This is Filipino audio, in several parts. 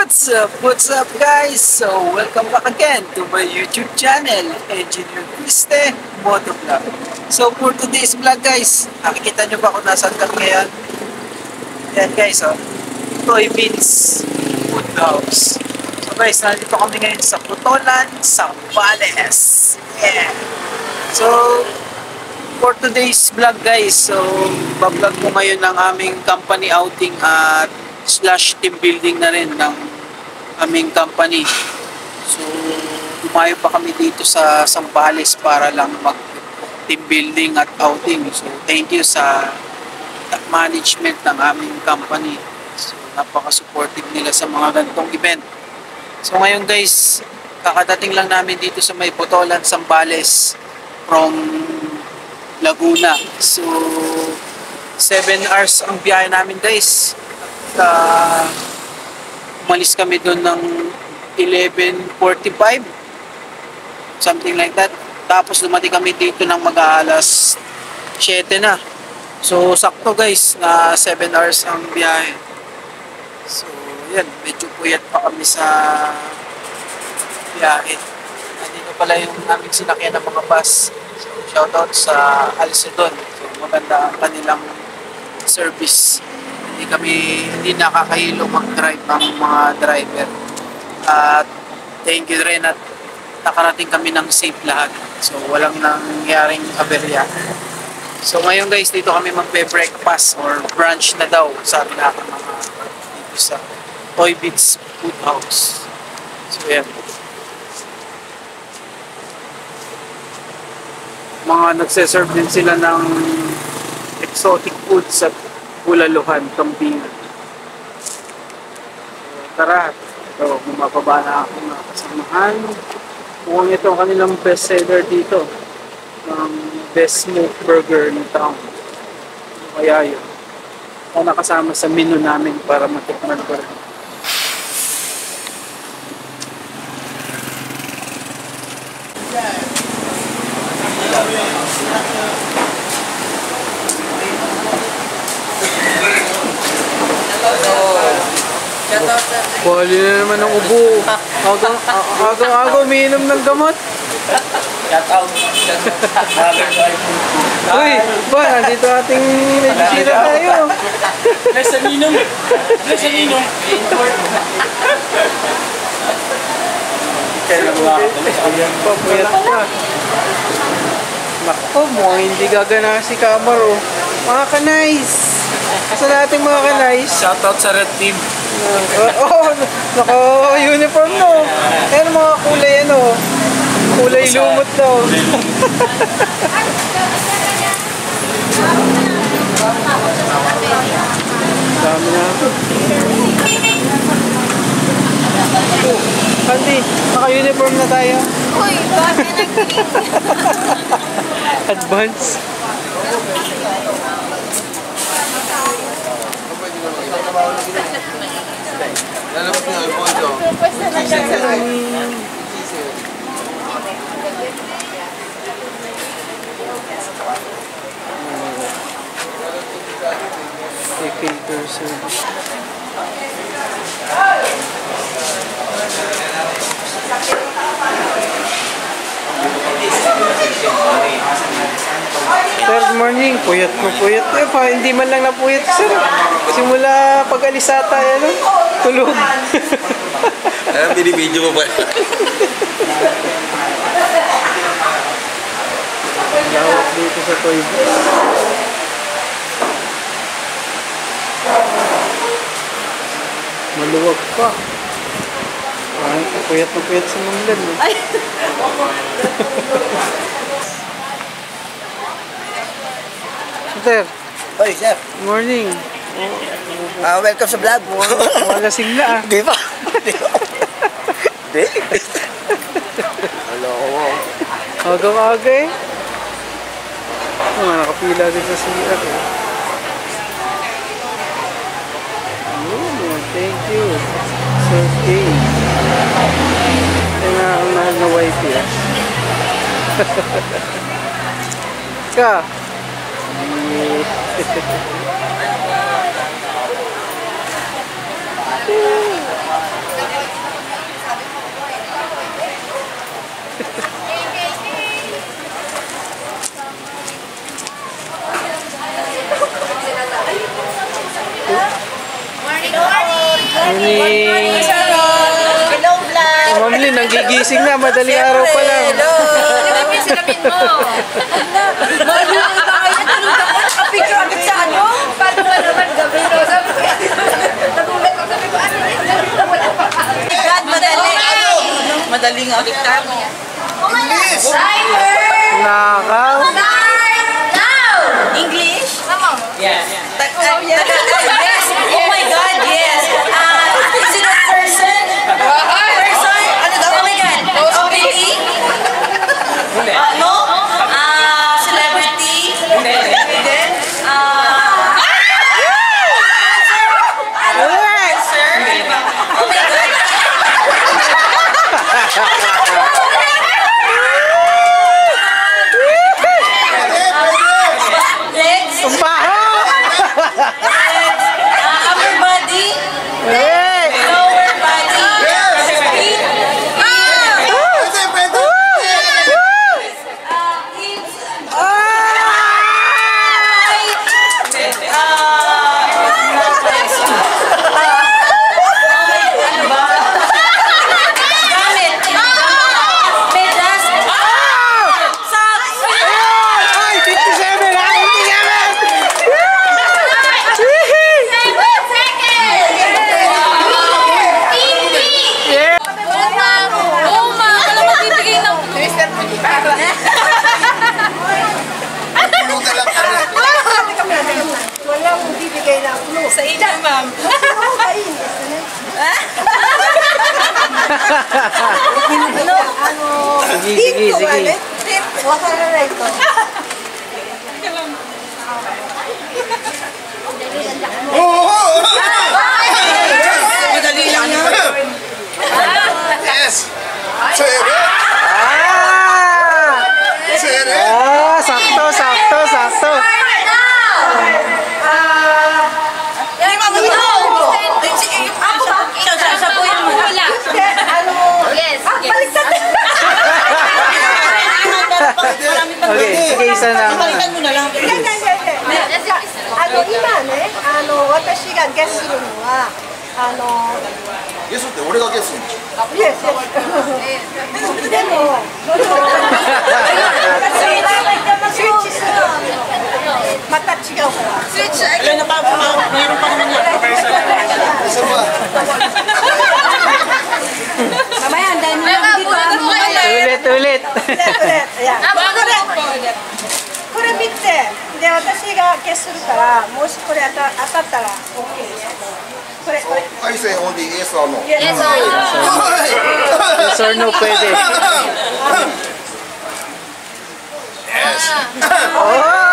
What's up guys? So, welcome back again to my YouTube channel, Engineer Criste Motovlog. So, for today's vlog guys, nakikita nyo ba kung nasan kami ngayon? Yan guys, Toy Beans Food House. So guys, nandito kami ngayon sa Putolan, Zambales. Yeah! So, for today's vlog guys, so, bablog ko ngayon ng aming company outing at slash team building na rin ng aming company. So, dumayo pa kami dito sa Zambales para lang mag team building at outing. So, thank you sa management ng aming company. So, napaka-supportive nila sa mga ganitong event. So, ngayon guys, kakadating lang namin dito sa may Putolan, Zambales from Laguna. So, 7 hours ang biyahe namin guys. Umalis kami doon ng 11:45, something like that. Tapos dumating kami dito ng mag-aalas 7 na. So sakto guys na 7 hours ang biyahe. So yan, medyo puyat pa kami sa biyahe. Nandito pala yung aming sinakyan ng mga bus. So shoutout sa Alcedon. So maganda ang kanilang service. Hindi nakakahilo mag-drive ng mga driver. At thank you rin at nakarating kami ng safe lahat. So walang nangyaring aberya. So ngayon guys, dito kami magbe-breakfast or brunch na daw, sabi na mga dito sa Toy Beans Food House. So yan. Mga nagse-serve din sila ng exotic foods at bulaluhan, kambing. Tara, so bumababa na ako ng kasamahan. Mukhang ito ang kanilang best seller dito. Best smoked burger ng town. Kaya yun. Ako nakasama sa menu namin para matikman ko rin. Bali na naman ang ubo. Agaw umiinom ng gamot. Uy, ba, nandito ating medisina tayo. Bless ang inom. Bless ang inom. Kailan mo papuyat pa. Nako, mukhang hindi gagana si Kamar, oh. Mga kanais. Asa natin mga kanais? Shoutout sa Red Team. Naka-uniform no. Ayan mga kulay ano. Kulay lumot daw. Dami na ako. Kandi, naka-uniform na tayo. Uy, bakit nag-green? Advance. Lalabas niya, Alfonso. Filter service. Sir, good morning. Puyat mo, puyat. Hindi man lang napuyat, sir. Simula pag-alis ata, tulog. Binibidyo mo pa. Lawak dito sa Toy Beans. Maluwag pa. Puyat na puyat sa manglan. Ay! Sir. Oy, sir. Good morning. Welcome sa vlog. Lasing na ah. Di ba? Di? Hello. Aga-aga eh. Nakapila din sa CR eh. Thank you. Sir K. Ito na ang mahal na wife eh. Ka. Gigising na, madaling araw pa lang. Hello! Salamin mo. Maluloy ba kayo? Tulog ako. Nakapicture agad sa ano? Paano ba naman gabi? No? Sabi ko, nagulat ako. Sabi ko, ano yun? Sabi ko, wala pa. God, madali. Madaling aliktan. English! Nakaw. Now! English? Yes. Yes. Oh my God, yes. Is it a person? Person? Ano daw? Oh my God. Activity? No? Celebrity? Hindi. Sir? Oh my God. Legs? Ang baho! Upper body? Hey! Lower body? Feet? Pwede, pwede! Hips? Ano ba? Gamit? Medyas? Socks? Ay, 57! Ah, 57! Yeah! Tulog ka lang kami. Walang bibigay ng clue. Sa inyo, ma'am. Sige, sige, sige. Waka na na ito. Madali lang yun. Yes! Sere! Ah! Sere! Ah, sakto, sakto, sakto. Okay, sige, isa na. 今ね、私がゲスするのは、ゲスって俺がゲスするんでしょイエス、でも、スイッチするまた違うから。スイッチ、Mayroon pa naman yan. Isa pa. mamaya, ang dahil mo lang dito. Ulit, ulit. これ見て、で、私がゲスするから、もしこれ当たったら OK です。これ、これ。 I say only yes or no. Yes, sir. Yes or no, pwede. Oh!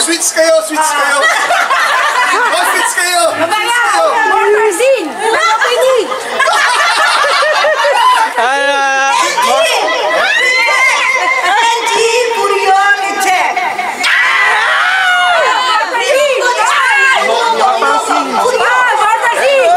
Switch kayo! Switch kayo! Switch kayo! Mortar scene! Wala pwede! Angie Purion check! Mortar scene! Mortar scene! Mortar scene!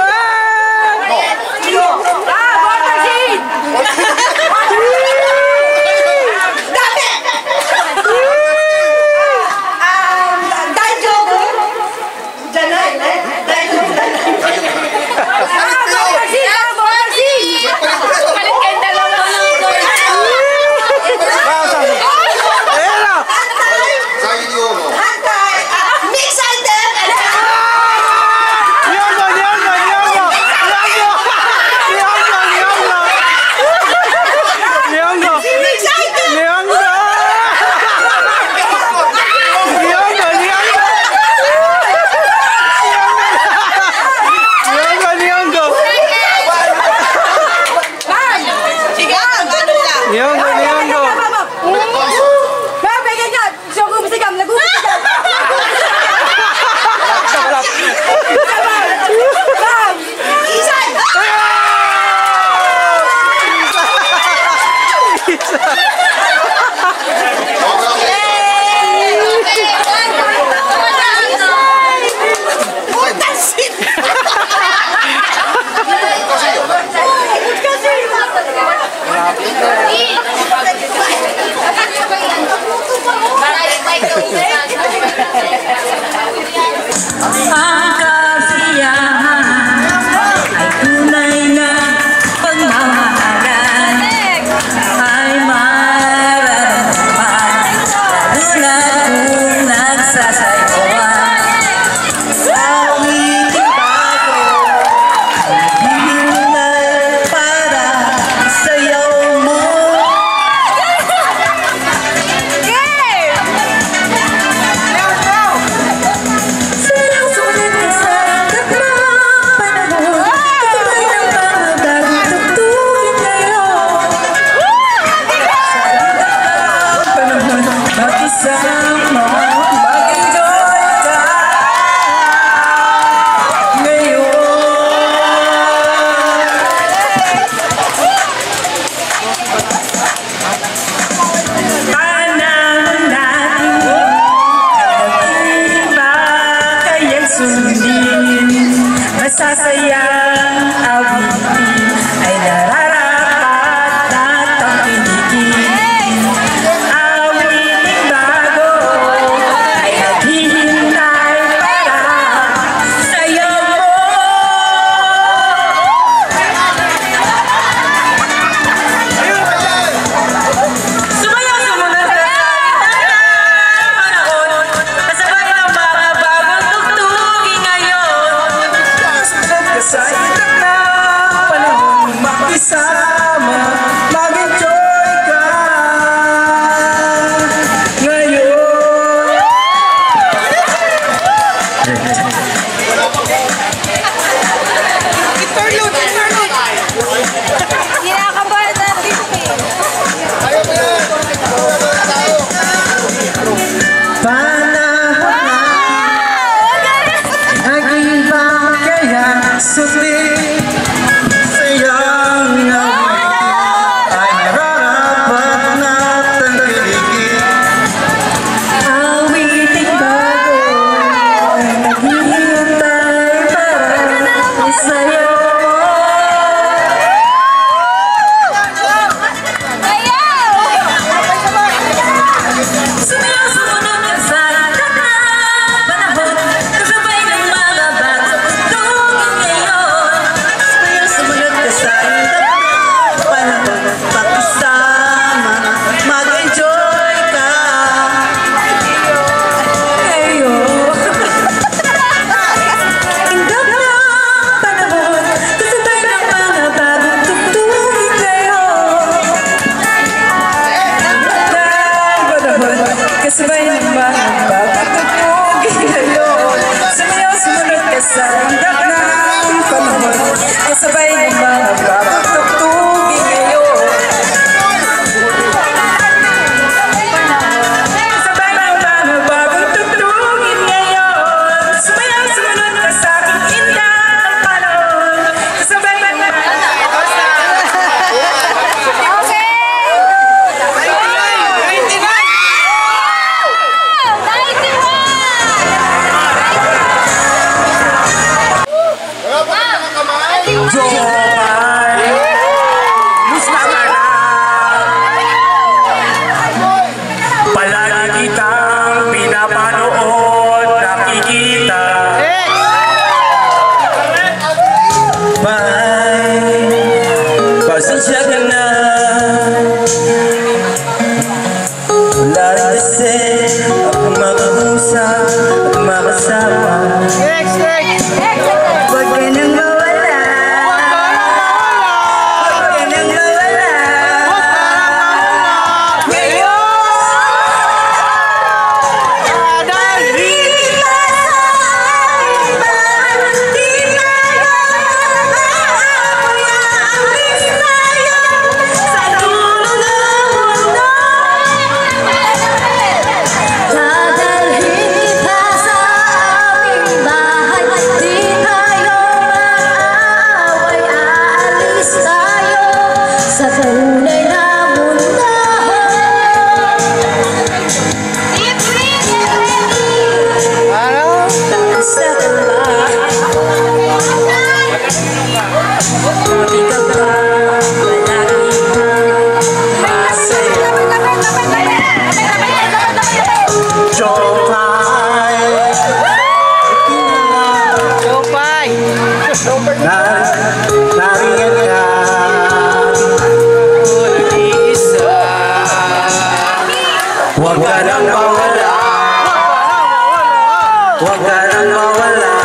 nang mawala.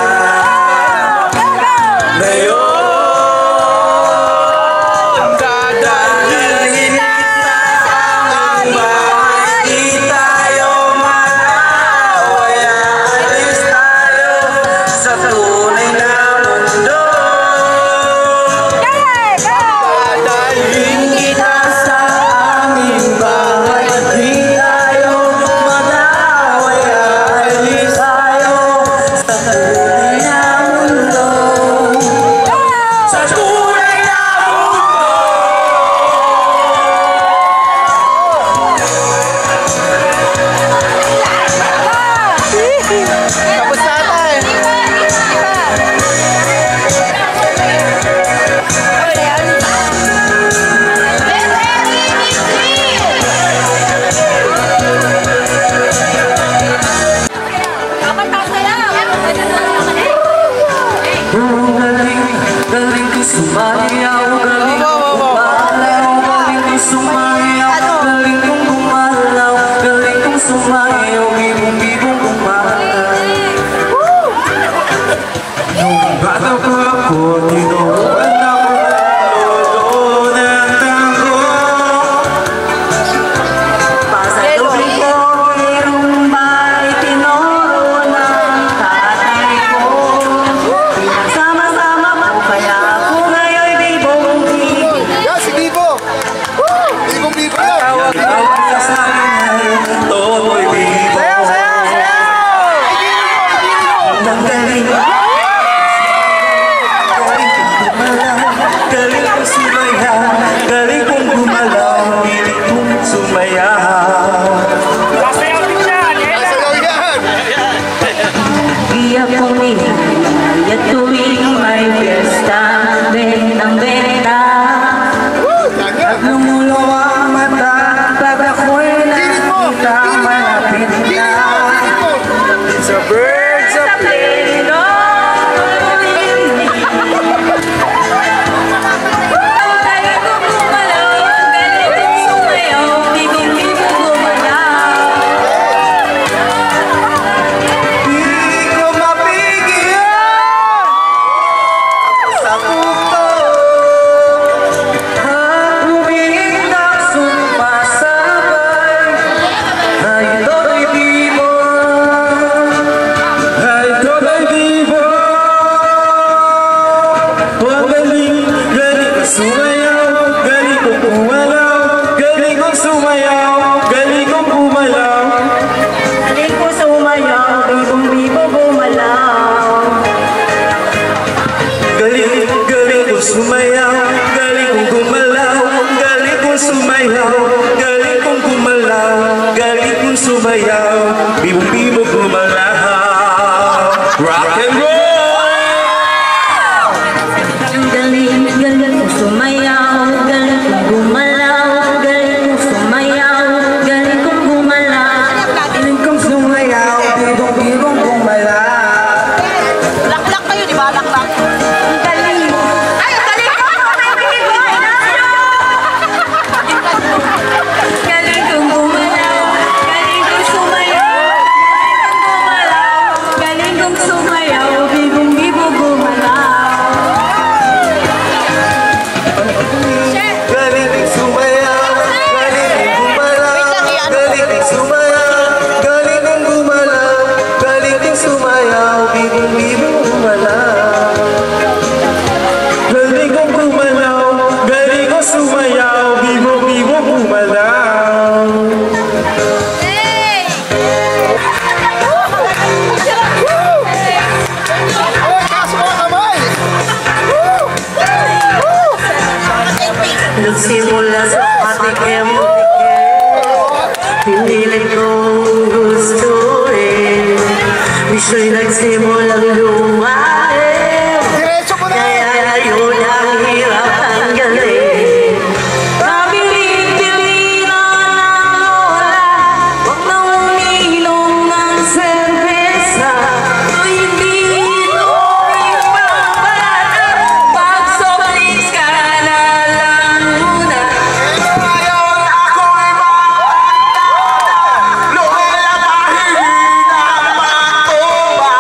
Ngayon, dadalhin kita sa aming bahay. Di tayo mag-away, alis tayo sa tunay na mundo. Dadalhin kita sa aming bahay. Di tayo mag-away, alis tayo sa tunay na mundo. Sa tunay na Tapos na tayo. Galing ko sumayaw, galing kong gumalaw, galing kong sumayaw, galing kong gumalaw, galing kong sumayaw, bibong-bibong gumalaw. Nung bata pa ako, tinuruan ako ng lolo ng tango. Pasa dobi ko, mayroong bahay, tinuro ng tatay ko. Pinagsama-sama po, kaya ako ngayon bibong-bibong. Yan, si Bibo! Bibo yan! Tawag sa akin, Totoy Bibo. Ang galing. Galing kong sumayaw, galing kong gumalaw, galing kong sumayaw. Nasayaw yan! Iyak kong minimay at tuwing may piyesta, benang benta. Yan yan! Lumulo ang mata, pag ako'y nakita, malapit na. Sa birds of play, no. Galing kong gumalaw, galing kong sumayaw, bigong-bigong gumalaw. Di ko mapigil sa puso at umiiyak sumasabay. Ay Totoy Bibo, ay Totoy Bibo. Ang galing, galing kong sumayaw, galing kong gumalaw, galing kong sumayaw, galing kong gumalaw. Galing kong sumayaw, bibong-bibo gumalaw. Galing, galing kong sumayaw, galing kong gumalaw, galing kong sumayaw, galing kong gumalaw, galing kong sumayaw, bibong-bibo gumalaw. Rock and roll! Galing, galing kong sumayaw, galing kong gumalaw, galing kong sumayaw, galing kong gumalaw, galing kong sumayaw, bibong-bibong gumalaw. Laklak kayo, di ba? Laklak. Galing! Ay, galing ko! Galing kong gumalaw, galing kong sumayaw, galing kong sumayaw, bibong-bibo gumalaw. Galing kong sumayaw, galing kong gumalaw, galing kong sumayaw, galing kong gumalaw, galing kong sumayaw, bibong-bibo gumalaw. Galing kong gumalaw, galing kong sumayaw, bibo-bibo gumalaw. Oy, taas mo ang kamay! Nagsimula sa patikim-tikim, pinilit kong gustuin. Misio'y nagsimulang lumalim, Diretso mo na! kaya yun ang hirap tanggalin. Pabilin-pilin ng lola, huwag na uminom ng serbesa. Hindi pag sobrings ka na lang muna. Ngayon ako'y mahanda, lola mahina magtumba.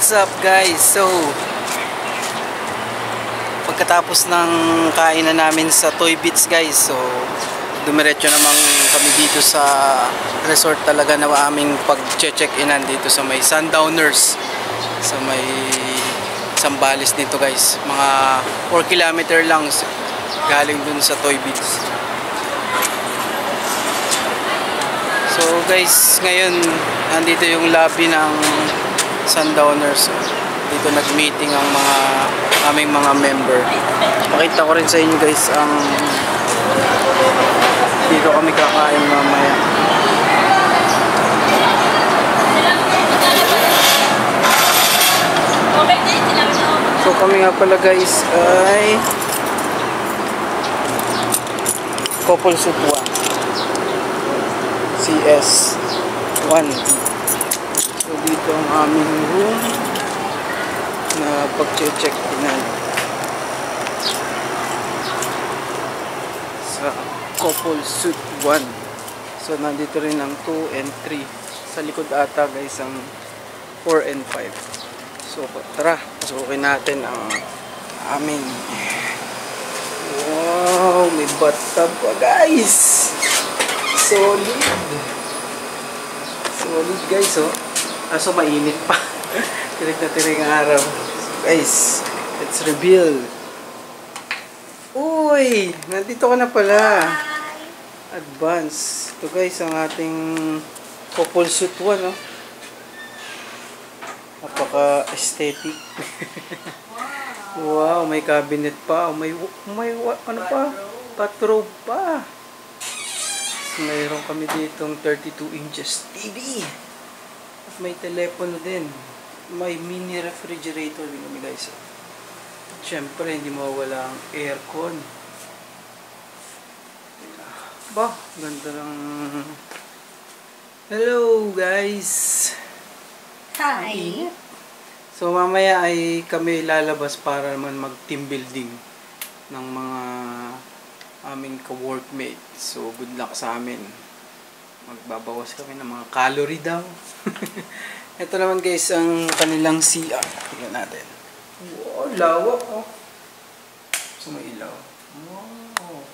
What's up guys? So pagkatapos ng kainan namin sa Toy Beach guys, so dumiretso naman kami dito sa resort talaga na aming pag-check-inan dito sa may Sundowners, sa may Zambales dito guys. Mga 4 kilometer lang galing dun sa Toy Beach. So guys, ngayon nandito yung lobby ng Sundowners. Dito nag-meeting ang aming mga member. Pakita ko rin sa inyo guys ang dito kami kakain mamaya. So kami nga pala guys ay Couple Suite 1 CS 1. So dito ang aming room na pag-check-inan sa Couple Suite 1. So nandito rin ang 2 and 3. Sa likod ata guys ang 4 and 5. So tara, pasukin natin ang aming wow, may bathtub pa guys. Solid guys, oh. Aso mainit pa. Tirik na tirik ang araw. Guys, let's reveal. Uy, nandito ka na pala. Advance. Ito guys, ang ating Couple Suite 1, oh. Napaka-aesthetic. Wow, may cabinet pa. May ano pa? Bathrobe pa. Mayroon kami ditong 32 inches TV. At may telepono din. May mini refrigerator din kami guys. Siyempre, hindi mawawala ang aircon. Bah, ganda lang. Hello guys. Hi. So mamaya ay kami lalabas para naman mag-team building ng mga aming ka-workmates. So good luck sa amin. Magbabawas kami ng mga calorie daw. Ito naman guys ang kanilang CR. Tingnan natin. Wow, lawak oh. So may ilaw. Wow.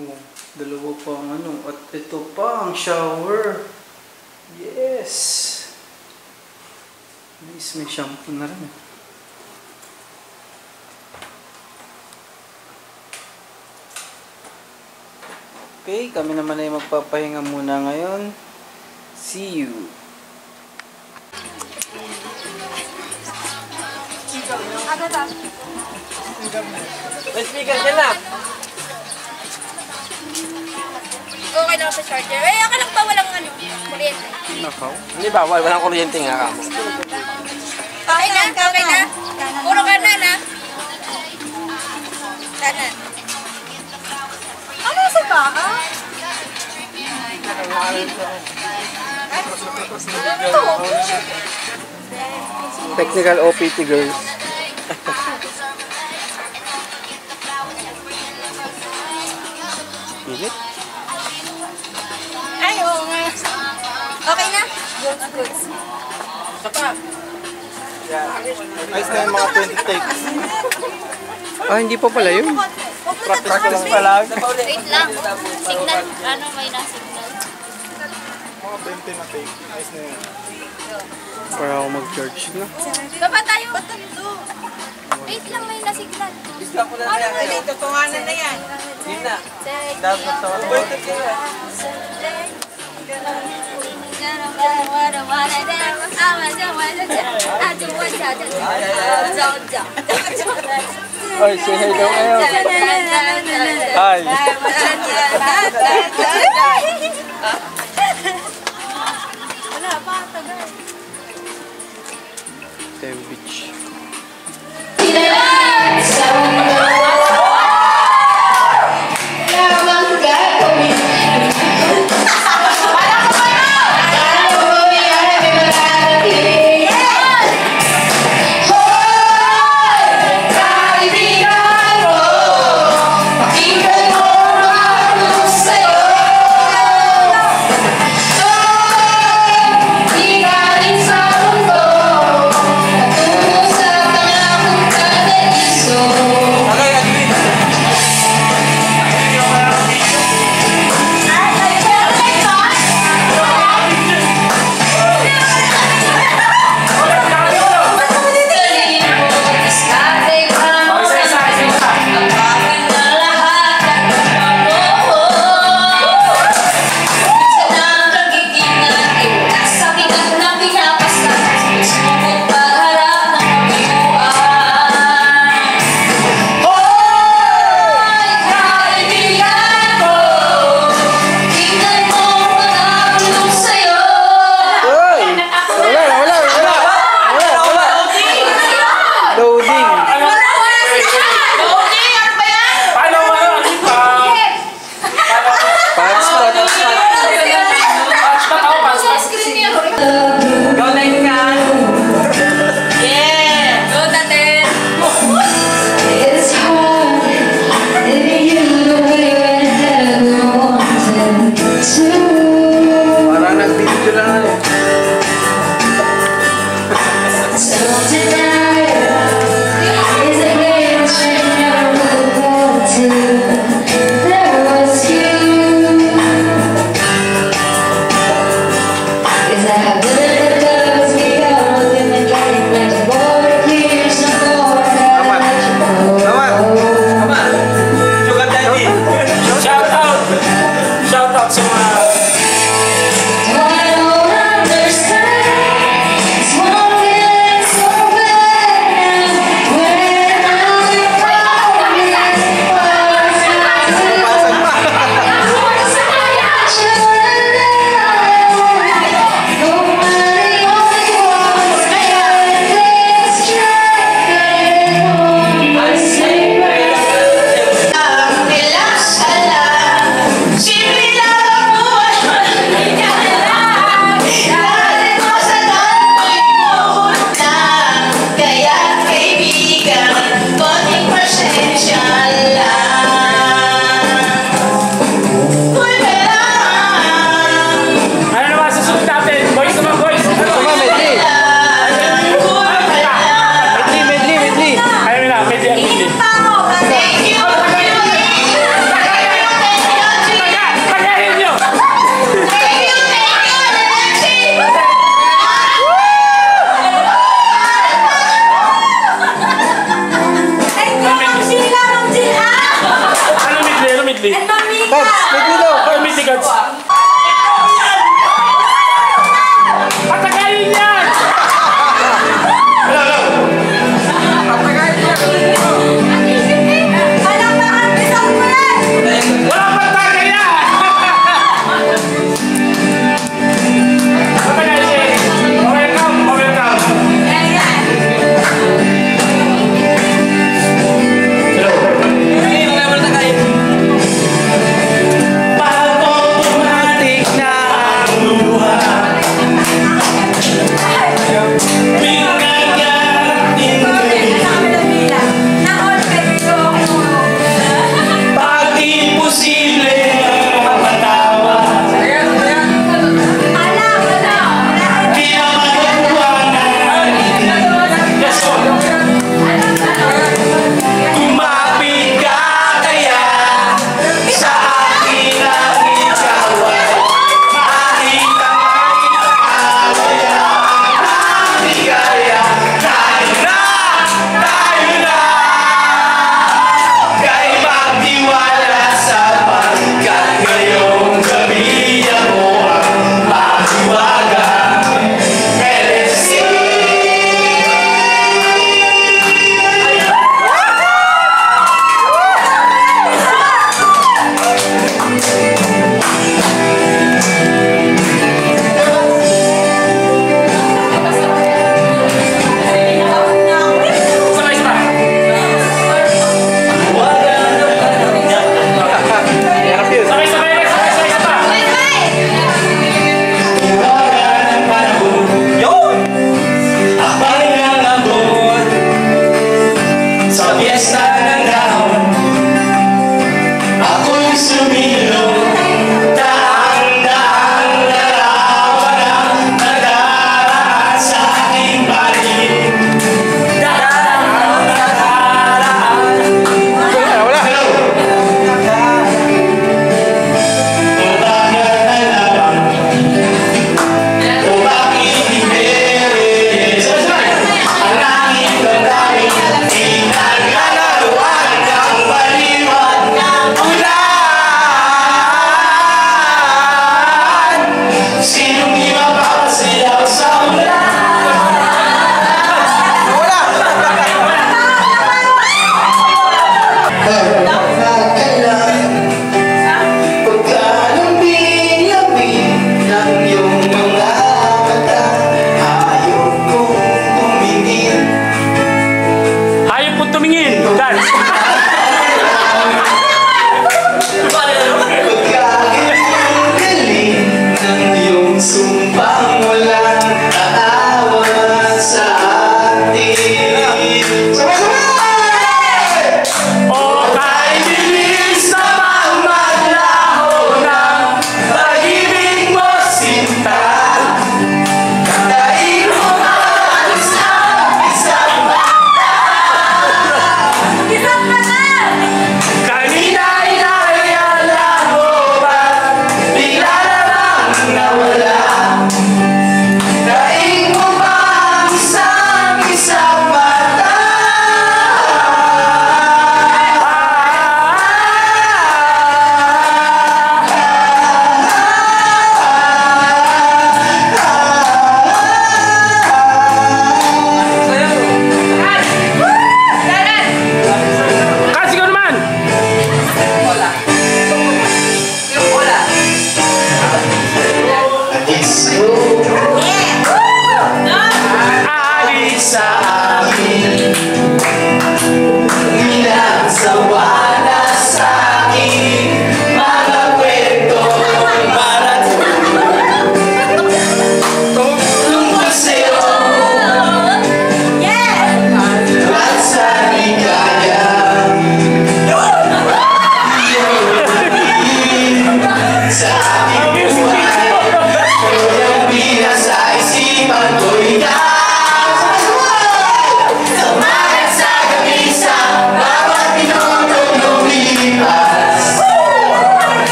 Oh, dalawa pa ang ano. At ito pa ang shower. Yes. Nice, may shampoo na rin. Okay, kami naman ay magpapahinga muna ngayon. See you. May speaker dyan na. Okay lang sa charger. Eh, akalang pa walang ano, kuryente. Nakaw. Hindi ba? Walang kuryente nga ka. Okay na? Okay na? Puro kanan ha? Kanan. Ano sa baka? Technical OPT girls. Init? Ay, oo nga. Okay na? Good. Ayos na yung mga 20 takes. Ah, hindi pa pala yun. Practice pa lang. Wait lang. Signal. Ano, may na-signal. Mga 20 na take. Ayos na yun. Para ako mag-charge na. Baba tayo. Wait lang, may na-signal. Dito, tunganan na yan. Yun na. Dapat sa Ay, say hi daw kayo. Hi. Wala pa, tagal. Tem Beach. out sa mga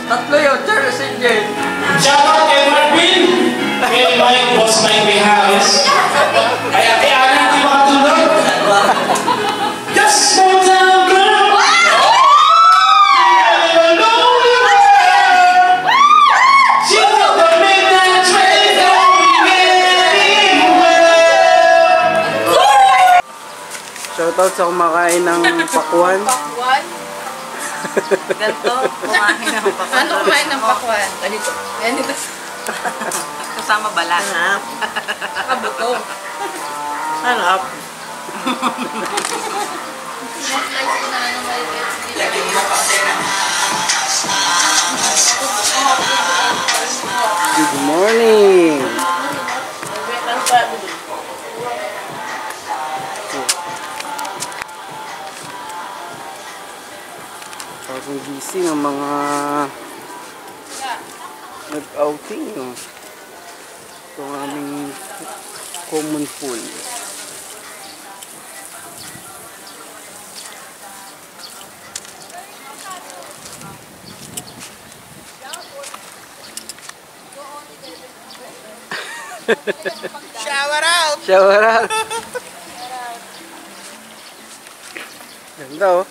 Tatlo yun, Charles and Jen. Shout out kay Marvin, kay Mike, Boss Mike Mijares. Kaya kay Ana, hindi makatulog. Just small town girl. She took the midnight train, don't be anywhere. Shoutout sa kumakain ng pakwan. Pakwan? Ganito, kumain ng pakwan. Ano kumain ng pakwan? Ganito. Ganito. Kasama balat. Kabuto. Sarap. Slice ko na lang ng maliit. Good morning! Bagong gising ang mga nag-outing. Oh. Ito ang aming common pool. Shower out! Shower out! Ganda oh.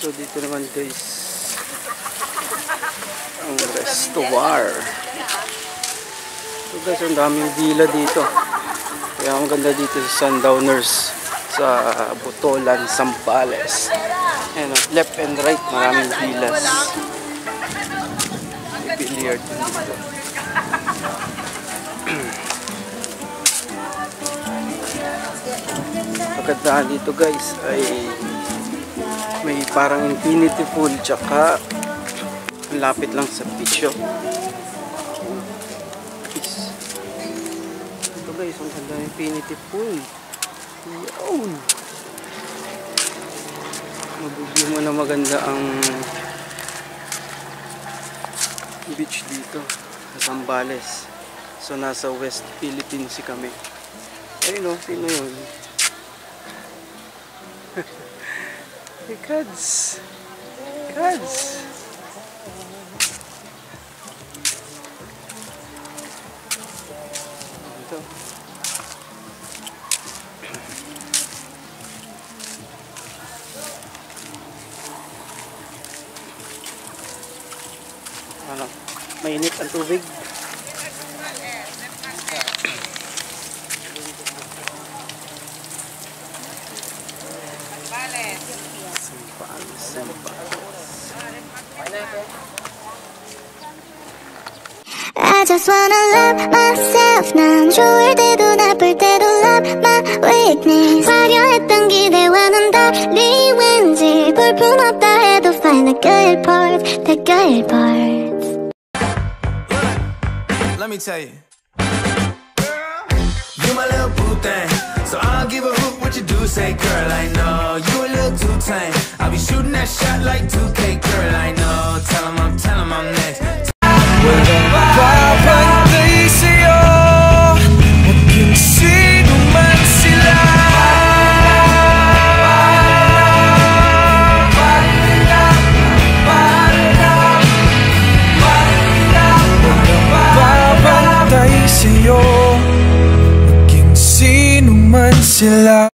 So dito naman guys ang restobar. So guys, ang daming villa dito. Kaya ang ganda dito sa Sundowners sa Botolan, Zambales. And left and right maraming villas. Billiard din dito. Pagkadaan dito guys ay may parang infinity pool tsaka lapit lang sa beach. Ito guys, ang ganda ng infinity pool. Yun. Mabugyo mo na maganda ang beach dito sa Zambales. So nasa West Philippines kami. Ayun o, sino yun? Hey, Kads! Kads! Ito. Ano? Mainit ang tubig. I just wanna love myself. 난 좋을 때도 나쁠 때도 love my weakness. 화려했던 기대와는 달리 왠지 볼품없다 해도 find the good parts, the good parts. Let me tell you, you my little boo thing, so I don't give a hoot what you do say, girl. I know you a little too tame. I'll be shooting that shot like 2K, girl. I know. Tell 'em I'm next. Papantay sa'yo, maging sino man sila. Papantay sa'yo, maging sino man sila.